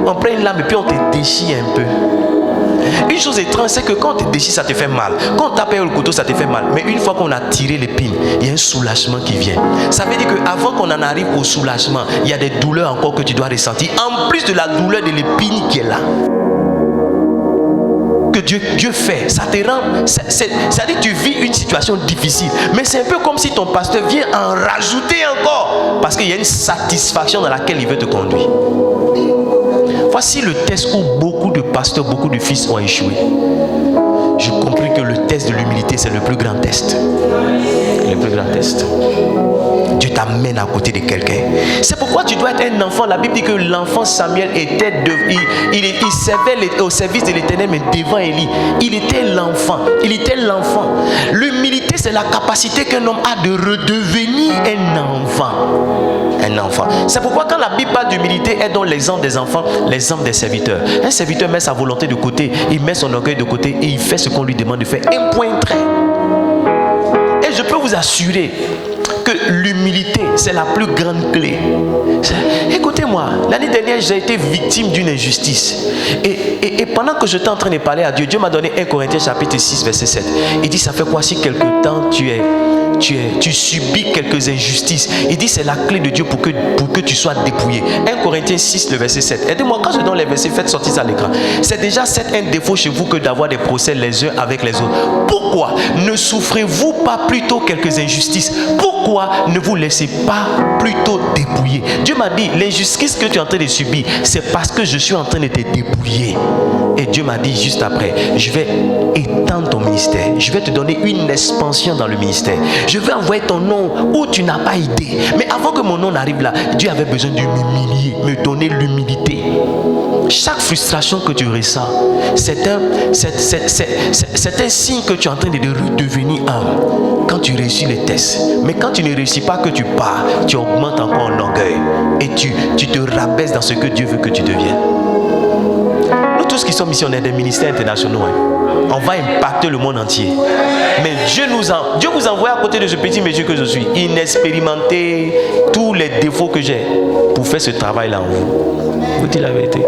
On prend une lame et puis on te déchire un peu. Une chose étrange, c'est que quand on te déchire, ça te fait mal. Quand on tape le couteau, ça te fait mal. Mais une fois qu'on a tiré l'épine, il y a un soulagement qui vient. Ça veut dire qu'avant qu'on en arrive au soulagement, il y a des douleurs encore que tu dois ressentir. En plus de la douleur de l'épine qui est là. Que Dieu fait, ça te rend, c'est-à-dire que tu vis une situation difficile, mais c'est un peu comme si ton pasteur vient en rajouter encore, parce qu'il y a une satisfaction dans laquelle il veut te conduire. Voici le test où beaucoup de pasteurs, beaucoup de fils ont échoué. J'ai compris que le test de l'humilité, c'est le plus grand test. Le plus grand test. Dieu t'amène à côté de quelqu'un. C'est pourquoi tu dois être un enfant. La Bible dit que l'enfant Samuel était il servait au service de l'Éternel, mais devant Élie. Il était l'enfant. L'humilité, c'est la capacité qu'un homme a de redevenir un enfant. Un enfant. C'est pourquoi quand la Bible parle d'humilité, elle donne l'exemple des enfants, l'exemple des serviteurs. Un serviteur met sa volonté de côté, il met son orgueil de côté et il fait ce qu'on lui demande de faire. Un point trait. Et je peux vous assurer que l'humilité, c'est la plus grande clé. Écoutez-moi, l'année dernière, j'ai été victime d'une injustice. Et pendant que j'étais en train de parler à Dieu, Dieu m'a donné 1 Corinthiens chapitre 6, verset 7. Il dit, ça fait quoi si quelque temps tu subis quelques injustices? Il dit, c'est la clé de Dieu pour que tu sois dépouillé. 1 Corinthiens 6, le verset 7. Aidez-moi, quand je donne les versets, faites sortir ça à l'écran. C'est déjà un défaut chez vous que d'avoir des procès les uns avec les autres. Pourquoi ne souffrez-vous pas plutôt quelques injustices? Pourquoi ne vous laissez pas plutôt dépouiller? Dieu m'a dit, l'injustice que tu es en train de subir, c'est parce que je suis en train de te dépouiller. Et Dieu m'a dit juste après, je vais étendre ton ministère. Je vais te donner une expansion dans le ministère. Je vais envoyer ton nom où tu n'as pas idée. Mais avant que mon nom n'arrive là, Dieu avait besoin de m'humilier, me donner l'humilité. Chaque frustration que tu ressens, c'est un signe que tu es en train de redevenir humble. Quand tu réussis les tests. Mais quand tu ne réussis pas, que tu pars, tu augmentes encore en orgueil. Et tu te rabaisses dans ce que Dieu veut que tu deviennes. Nous tous qui sommes missionnaires des ministères internationaux, on va impacter le monde entier. Mais Dieu vous envoie à côté de ce petit monsieur que je suis, inexpérimenté, tous les défauts que j'ai, pour faire ce travail-là en vous. Vous dites la vérité.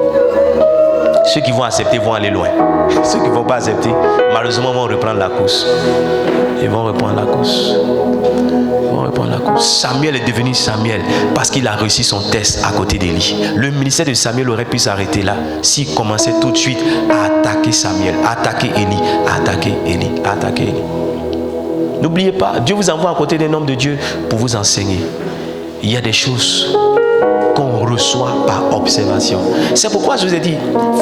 Ceux qui vont accepter vont aller loin. Ceux qui ne vont pas accepter, malheureusement, vont reprendre la course. Ils vont reprendre la course. Samuel est devenu Samuel parce qu'il a réussi son test à côté d'Élie. Le ministère de Samuel aurait pu s'arrêter là s'il commençait tout de suite à attaquer Samuel, à attaquer Élie. N'oubliez pas, Dieu vous envoie à côté d'un homme de Dieu pour vous enseigner. Il y a des choses qu'on reçoit par observation. C'est pourquoi je vous ai dit,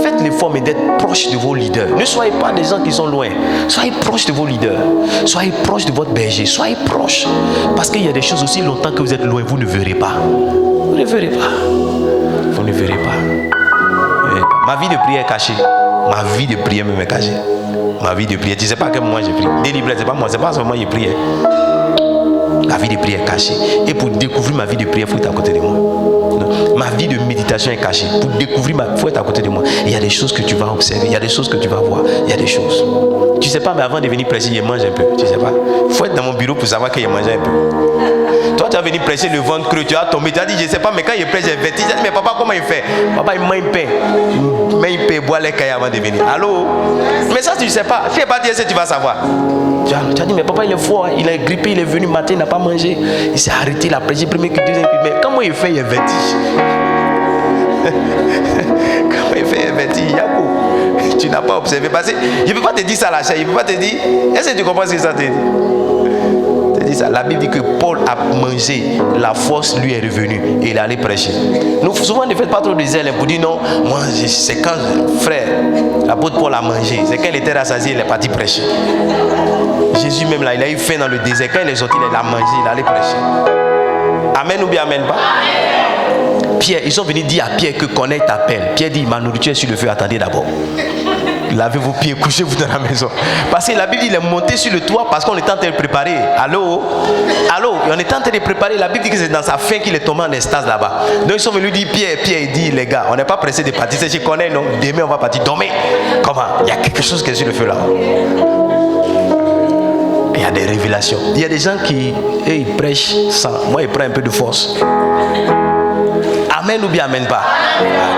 faites l'effort mais d'être proche de vos leaders. Ne soyez pas des gens qui sont loin. Soyez proche de vos leaders. Soyez proche de votre berger. Soyez proche. Parce qu'il y a des choses aussi longtemps que vous êtes loin, vous ne verrez pas. Vous ne verrez pas. Vous ne verrez pas. Ma vie de prière est cachée. Ma vie de prière même est cachée. Ma vie de prière, tu ne sais pas à quel moment j'ai prié. Délivré, c'est pas moi, c'est pas à ce moment que j'ai prié. La vie de prière est cachée. Et pour découvrir ma vie de prière, il faut être à côté de moi. Ma vie de méditation est cachée. Pour découvrir il faut être à côté de moi. Il y a des choses que tu vas observer. Il y a des choses que tu vas voir. Il y a des choses. Tu ne sais pas, mais avant de venir prêcher, je mange un peu. Tu ne sais pas. Il faut être dans mon bureau pour savoir qu'il mange un peu. Toi, tu vas venir prêcher le ventre creux. Tu vas tomber. Tu as dit, je ne sais pas, mais quand il prêche, j'ai vertige. Tu as dit, mais papa, comment il fait? Papa, il mange pain. Mais il peut boire les cailles avant de venir. Allô? Mais ça, tu ne sais pas. Si tu n'es pas dit, tu vas savoir. Tu as dit, mais papa, il est fort. Il est grippé. Il est venu matin, il n'a pas mangé. Il s'est arrêté. Il a prêché premier culte, deuxième culte. Mais comment il fait? Il est vertige. Comment il fait? Il est vertige. Yako. Tu n'as pas observé. Parce que je ne peux pas te dire ça à la chair. Je ne peux pas te dire. Est-ce que tu comprends ce que ça te dit? Ça. La Bible dit que Paul a mangé, la force lui est revenue et il est allé prêcher. Nous, souvent, ne faites pas trop de zèle pour dire non, moi, c'est quand, frère, l'apôtre Paul a mangé, c'est quand il était rassasié, il est parti prêcher. Jésus même là, il a eu faim dans le désert, quand il est sorti, il a mangé, il est allé prêcher. Amen ou bien amen pas? Pierre, ils sont venus dire à Pierre que Corneille t'appelle. Pierre dit, ma nourriture est sur le feu, attendez d'abord. Lavez vos pieds, couchez-vous dans la maison. Parce que la Bible, il est monté sur le toit parce qu'on était en train de préparer. Allô? Allô? Et on était en train de préparer. La Bible dit que c'est dans sa faim qu'il est tombé en extase là-bas. Donc ils sont venus dire, Pierre, il dit, les gars, on n'est pas pressé de partir. C'est chez Corneille, non? Demain, on va partir. Dormez. Comment? Il y a quelque chose qui est sur le feu là. Il y a des révélations. Il y a des gens qui, ils prêchent sans. Moi, ils prennent un peu de force. Amen ou bien amen pas.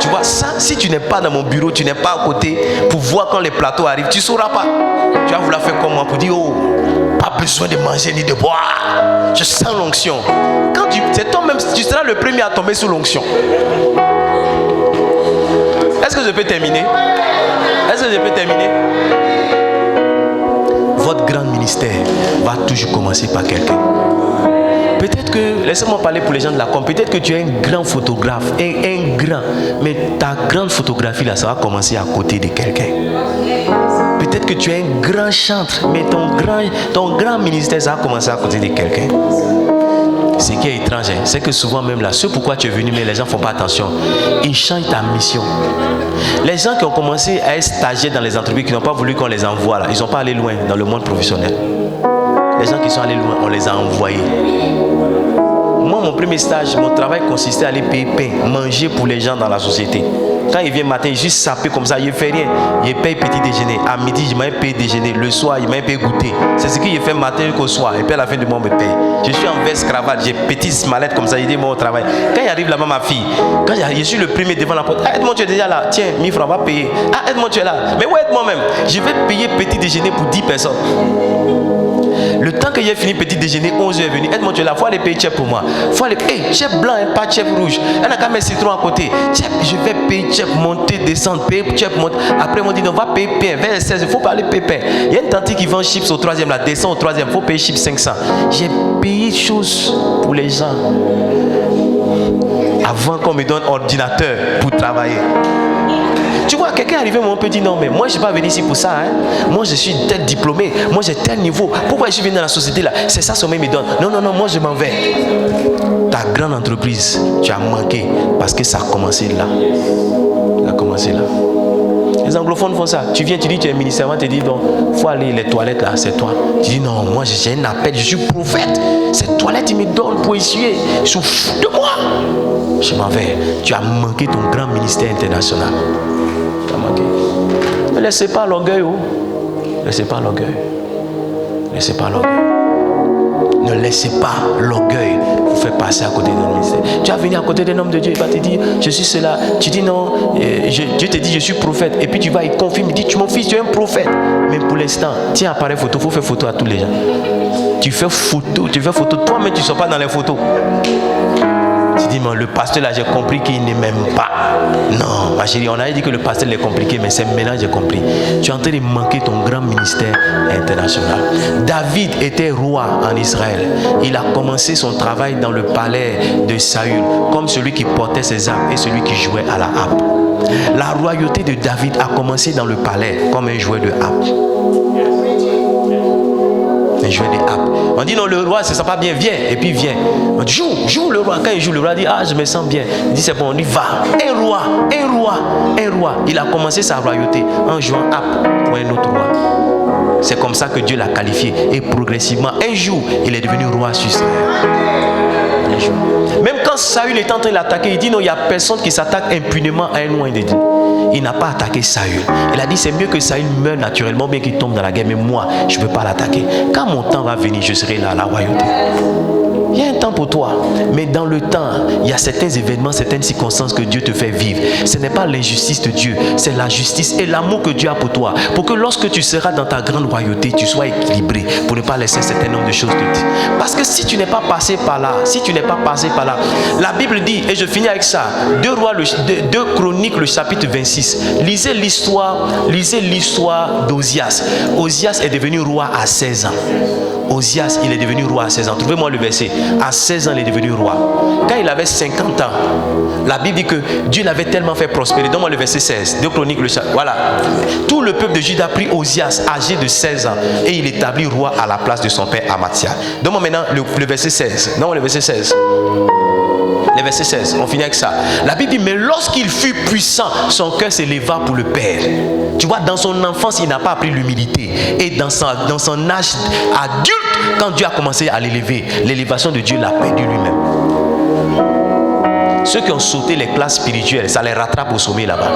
Tu vois ça, si tu n'es pas dans mon bureau, tu n'es pas à côté pour voir quand les plateaux arrivent, tu ne sauras pas. Tu vas vouloir faire comme moi pour dire, oh, pas besoin de manger ni de boire. Je sens l'onction. Quand c'est toi-même, tu seras le premier à tomber sous l'onction. Est-ce que je peux terminer? Est-ce que je peux terminer? Votre grand ministère va toujours commencer par quelqu'un. Peut-être que, laissez-moi parler pour les gens de la com, peut-être que tu es un grand photographe, un grand, mais ta grande photographie là, ça va commencer à côté de quelqu'un. Peut-être que tu es un grand chanteur, mais ton grand ministère, ça va commencer à côté de quelqu'un. Ce qui est étrange, c'est que souvent même là, ce pourquoi tu es venu, mais les gens ne font pas attention. Ils changent ta mission. Les gens qui ont commencé à être stagiaires dans les entreprises, qui n'ont pas voulu qu'on les envoie là, ils n'ont pas allé loin dans le monde professionnel. Les gens qui sont allés loin, on les a envoyés. Moi, mon premier stage, mon travail consistait à aller payer pain, manger pour les gens dans la société. Quand il vient le matin, il juste sapé comme ça, il ne fait rien. Il paye petit déjeuner. À midi, il m'a payé déjeuner. Le soir, il m'a payé goûter. C'est ce qu'il fait matin jusqu'au soir. Et puis à la fin du mois, on me paye. Je suis en veste, cravate, j'ai petite mallette comme ça, il dit moi au travail. Quand il arrive là-bas, ma fille, quand je suis le premier devant la porte, ah, aide-moi, tu es déjà là. Tiens, 1000 francs, va payer. Ah, aide-moi, tu es là. Mais ouais, aide-moi même. Je vais payer petit déjeuner pour 10 personnes. Le temps que j'ai fini petit déjeuner, 11h est venu. Aide-moi, tu es là. Il faut aller payer chef pour moi. Il faut aller payer chef blanc et pas chef rouge. Elle n'a qu'à mettre citron à côté. Chef, je vais payer chef, monter, descendre, payer chef, monter. Après, ils m'ont dit, non, va payer pain. Vers 16, il faut pas aller payer pain. Il y a une tante qui vend chips au 3e, là, descend au 3e, il faut payer chips 500. J'ai payé choses pour les gens. Avant qu'on me donne ordinateur pour travailler. Tu vois, quelqu'un arrivé, on peut dire non, mais moi je ne suis pas venu ici pour ça. Hein. Moi je suis tel diplômé, moi j'ai tel niveau. Pourquoi je suis venu dans la société là? C'est ça, sommet me donne. Non, non, non, moi je m'en vais. Ta grande entreprise, tu as manqué parce que ça a commencé là. Ça a commencé là. Les anglophones font ça. Tu viens, tu dis tu es ministère, on te dit non, il faut aller les toilettes là, c'est toi. Tu dis non, moi j'ai un appel, je suis prophète. Ces toilettes, ils me donnent pour essuyer. Ils sont fous de moi. Je m'en vais. Tu as manqué ton grand ministère international. Tu as manqué. Ne laissez pas l'orgueil. Oh. Ne laissez pas l'orgueil. Ne laissez pas l'orgueil. Ne laissez pas l'orgueil vous faire passer à côté d'un ministère. Tu vas venir à côté d'un homme de Dieu, il va te dire, je suis cela. Tu dis non, Dieu te dit, je suis prophète. Et puis tu vas, il confirme, il dit, mon fils, tu es un prophète. Mais pour l'instant, tiens, appareil photo, il faut faire photo à tous les gens. Tu fais photo, toi-même tu ne sors pas dans les photos. Tu dis, mais le pasteur là, j'ai compris qu'il ne m'aime pas. Non, ma chérie, on avait dit que le pasteur est compliqué, mais c'est maintenant j'ai compris. Tu es en train de manquer ton grand ministère international. David était roi en Israël. Il a commencé son travail dans le palais de Saül, comme celui qui portait ses armes et celui qui jouait à la harpe. La royauté de David a commencé dans le palais comme un joueur de harpe. Un joueur de harpe. On dit non, le roi, ça ne sent pas bien, viens. Et puis il vient. On dit joue le roi. Quand il joue, le roi dit ah, je me sens bien. Il dit c'est bon, on dit va. Un roi. Il a commencé sa royauté en jouant harpe pour un autre roi. C'est comme ça que Dieu l'a qualifié. Et progressivement, un jour, il est devenu roi sur Israël. Un jour. Même quand Saül est en train de l'attaquer, il dit non, il n'y a personne qui s'attaque impunément à un loin de Dieu. Il n'a pas attaqué Saül. Il a dit c'est mieux que Saül meure naturellement, bien qu'il tombe dans la guerre, mais moi, je ne peux pas l'attaquer. Quand mon temps va venir, je serai là à la royauté. Il y a un temps pour toi, mais dans le temps, il y a certains événements, certaines circonstances que Dieu te fait vivre. Ce n'est pas l'injustice de Dieu, c'est la justice et l'amour que Dieu a pour toi. Pour que lorsque tu seras dans ta grande royauté, tu sois équilibré, pour ne pas laisser un certain nombre de choses te dire. Parce que si tu n'es pas passé par là, la Bible dit, et je finis avec ça, 2 Chroniques, le chapitre 26, lisez l'histoire d'Ozias. Ozias est devenu roi à 16 ans. Ozias, il est devenu roi à 16 ans. Trouvez-moi le verset. À 16 ans, il est devenu roi. Quand il avait 50 ans, la Bible dit que Dieu l'avait tellement fait prospérer. Donne-moi le verset 16. 2 Chroniques, voilà. Tout le peuple de Juda prit Ozias, âgé de 16 ans, et il établit roi à la place de son père Amathia. Donne-moi maintenant le verset 16. Donne-moi le verset 16. Le verset 16, on finit avec ça. La Bible dit, mais lorsqu'il fut puissant, son cœur s'éleva pour le Père. Tu vois, dans son enfance, il n'a pas appris l'humilité. Et dans son âge adulte, quand Dieu a commencé à l'élever, l'élévation de Dieu l'a perdu lui-même. Ceux qui ont sauté les classes spirituelles, ça les rattrape au sommet là-bas.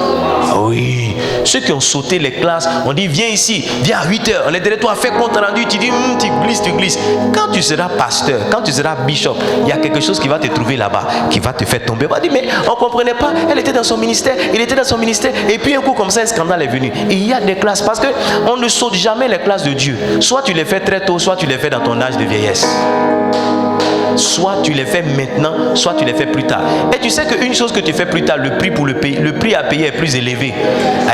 Ah oui. Ceux qui ont sauté les classes, on dit viens ici, viens à 8h. On est derrière toi, fais compte rendu. Tu dis tu glisses. Quand tu seras pasteur, quand tu seras bishop, il y a quelque chose qui va te trouver là-bas, qui va te faire tomber. On va dire mais on ne comprenait pas. Elle était dans son ministère, il était dans son ministère. Et puis un coup comme ça, un scandale est venu. Et il y a des classes parce qu'on ne saute jamais les classes de Dieu. Soit tu les fais très tôt, soit tu les fais dans ton âge de vieillesse. Soit tu les fais maintenant, soit tu les fais plus tard. Et tu sais qu'une chose que tu fais plus tard, le prix à payer est plus élevé.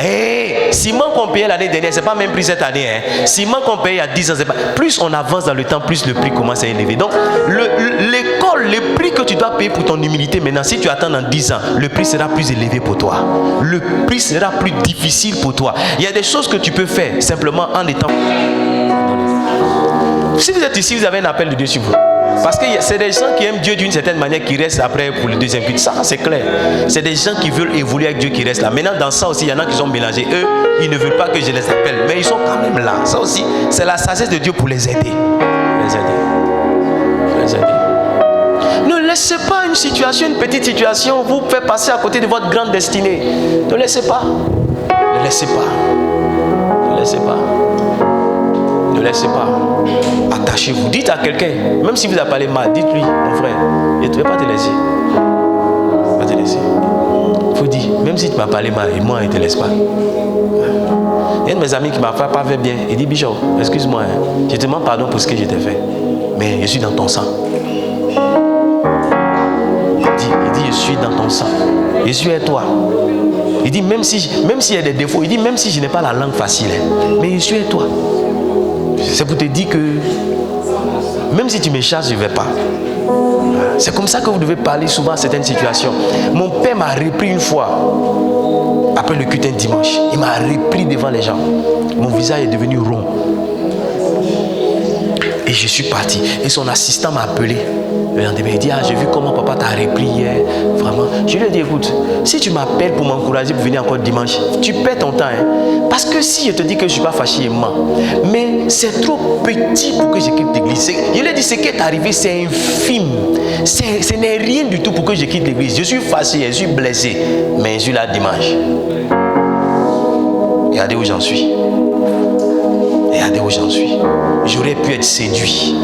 Hey, ciment qu'on payait l'année dernière, c'est pas même prix cette année. Ciment qu'on payait il y a 10 ans, c'est pas. Plus on avance dans le temps, plus le prix commence à élever. Donc l'école, le prix que tu dois payer pour ton humilité maintenant, si tu attends dans 10 ans, le prix sera plus élevé pour toi. Le prix sera plus difficile pour toi. Il y a des choses que tu peux faire simplement en étant. Si vous êtes ici, vous avez un appel de Dieu sur vous. Parce que c'est des gens qui aiment Dieu d'une certaine manière qui restent après pour le deuxième culte. Ça, c'est clair. C'est des gens qui veulent évoluer avec Dieu qui restent là. Maintenant, dans ça aussi, il y en a qui sont mélangés. Eux, ils ne veulent pas que je les appelle. Mais ils sont quand même là. Ça aussi, c'est la sagesse de Dieu pour les aider. Ne laissez pas une situation, une petite situation, vous faire passer à côté de votre grande destinée. Ne laissez pas. Ne laissez pas. Ne laissez pas. Ne laissez pas. Attachez-vous. Dites à quelqu'un, même si vous avez parlé mal, dites-lui, mon frère, je ne vais pas te laisser. Pas te laisser. Il faut dire, même si tu m'as parlé mal, et moi, je ne te laisse pas. Il y a un de mes amis qui m'a pas fait bien. Il dit, Bishop, excuse-moi, je te demande pardon pour ce que je t'ai fait. Mais je suis dans ton sang. Il dit, je suis dans ton sang. Je suis avec toi. Il dit, même s'il y a des défauts, il dit, même si je n'ai pas la langue facile, mais je suis avec toi. C'est pour te dire que même si tu me chasses, je ne vais pas. C'est comme ça que vous devez parler souvent à certaines situations. Mon père m'a repris une fois, après le culte un dimanche. Il m'a repris devant les gens. Mon visage est devenu rond. Et je suis parti. Et son assistant m'a appelé. Le lendemain, il dit, j'ai vu comment papa t'a repris hier. Vraiment. Je lui ai dit, écoute, si tu m'appelles pour m'encourager pour venir encore dimanche, tu perds ton temps. Parce que si je te dis que je ne suis pas fâché, mais c'est trop petit pour que je quitte l'église. Je lui ai dit, ce qui est arrivé, c'est infime. Ce n'est rien du tout pour que je quitte l'église. Je suis fâché, je suis blessé. Mais je suis là dimanche. Regardez où j'en suis. Regardez où j'en suis. J'aurais pu être séduit.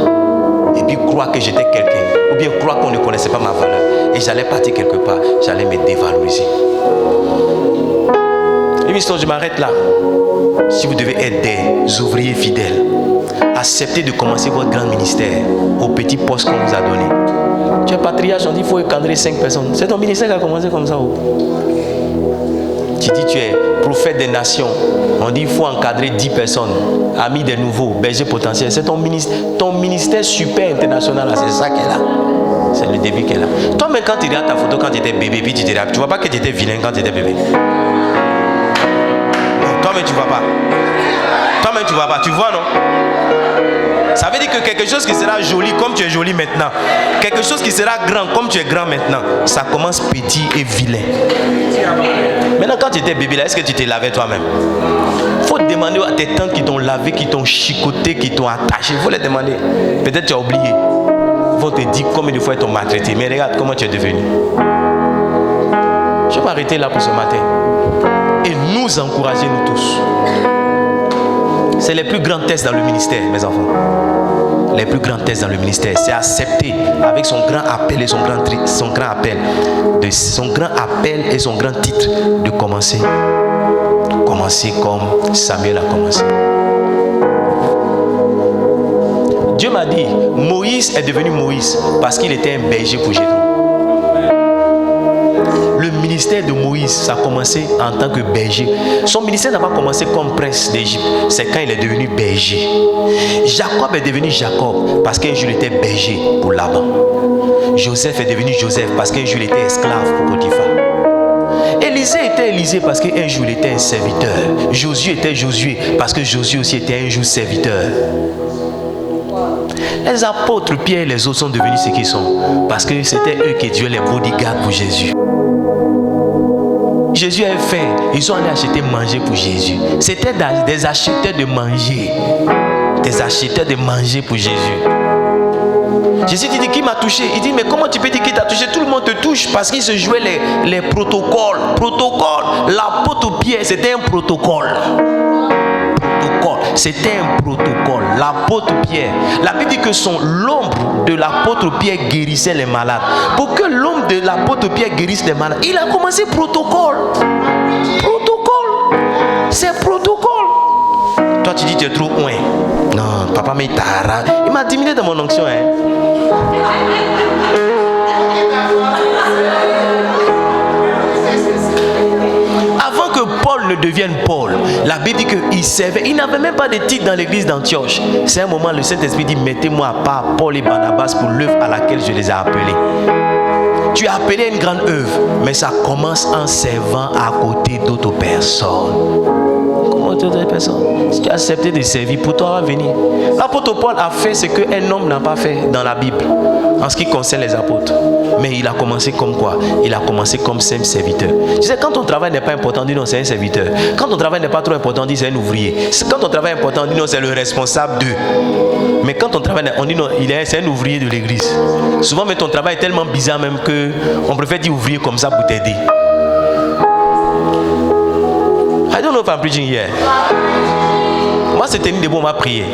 Et puis croire que j'étais quelqu'un. Ou bien croire qu'on ne connaissait pas ma valeur. Et j'allais partir quelque part. J'allais me dévaloriser. Et puis je m'arrête là. Si vous devez être des ouvriers fidèles, acceptez de commencer votre grand ministère au petit poste qu'on vous a donné. Tu es patriarche, on dit qu'il faut encadrer 5 personnes. C'est ton ministère qui a commencé comme ça. Tu dis tu es prophète des nations. On dit qu'il faut encadrer 10 personnes. Amis des nouveaux, bergers potentiels. C'est ton ministère super international. C'est ça qu'elle a. C'est le début qu'elle a. Toi-même, quand tu regardes ta photo quand tu étais bébé, puis tu te rappelles, tu vois pas que tu étais vilain quand tu étais bébé. Toi-même, tu vois pas. Toi-même, tu vois pas. Tu vois, non? Ça veut dire que quelque chose qui sera joli comme tu es joli maintenant, quelque chose qui sera grand comme tu es grand maintenant, ça commence petit et vilain. Maintenant, quand tu étais bébé là, est-ce que tu te lavais toi-même? Il faut demander à tes tantes qui t'ont lavé, qui t'ont chicoté, qui t'ont attaché. Il faut les demander. Peut-être tu as oublié. Ils vont te dire combien de fois ils t'ont maltraité. Mais regarde comment tu es devenu. Je vais m'arrêter là pour ce matin. Et nous encourager, nous tous. C'est les plus grands tests dans le ministère, mes enfants. Les plus grands tests dans le ministère, c'est accepter avec son grand appel et son grand appel et son grand titre de commencer. Commencer comme Samuel a commencé. Dieu m'a dit, Moïse est devenu Moïse parce qu'il était un berger pour Jéthro. Le ministère de Moïse, ça a commencé en tant que berger. Son ministère n'a pas commencé comme prince d'Égypte. C'est quand il est devenu berger. Jacob est devenu Jacob parce qu'un jour il était berger pour Laban. Joseph est devenu Joseph parce qu'un jour il était esclave pour Potiphar. Élisée était Élisée parce qu'un jour il était un serviteur. Josué était Josué parce que Josué aussi était un jour serviteur. Les apôtres, Pierre et les autres sont devenus ce qu'ils sont parce que c'était eux qui tuaient les bodyguards pour Jésus. Jésus avait faim, ils sont allés acheter manger pour Jésus. C'était des acheteurs de manger. Des acheteurs de manger pour Jésus. Jésus dit qui m'a touché? Il dit mais comment tu peux dire qu'il t'a touché? Tout le monde te touche parce qu'il se jouait les protocoles. L'apôtre Pierre, c'était un protocole. C'était un protocole. L'apôtre Pierre, la Bible dit que l'ombre de l'apôtre Pierre guérissait les malades. Pour que l'ombre de l'apôtre Pierre guérisse les malades, il a commencé protocole. C'est protocole. Toi tu dis tu es trop loin. Non, papa mais il m'a diminué dans mon onction. Avant que Paul ne devienne Paul, la Bible dit qu'il servait. Il n'avait même pas de titre dans l'église d'Antioche. C'est un moment, le Saint-Esprit dit mettez-moi à part Paul et Barnabas pour l'œuvre à laquelle je les ai appelés. Tu es appelé à une grande œuvre, mais ça commence en servant à côté d'autres personnes. Comment d'autres personnes? Si tu as accepté de servir, pour toi va venir. L'apôtre Paul a fait ce qu'un homme n'a pas fait dans la Bible en ce qui concerne les apôtres. Mais il a commencé comme quoi? Il a commencé comme simple serviteur. Tu sais, quand ton travail n'est pas important, dis non, c'est un serviteur. Quand ton travail n'est pas trop important, dis c'est un ouvrier. Quand ton travail est important, dis non, c'est le responsable d'eux. Mais quand ton travail, on dit non, c'est un ouvrier de l'église. Souvent, mais ton travail est tellement bizarre même qu'on préfère dire ouvrier comme ça pour t'aider. I don't know if I'm preaching here. Moi, c'était une des bons, on m'a prié.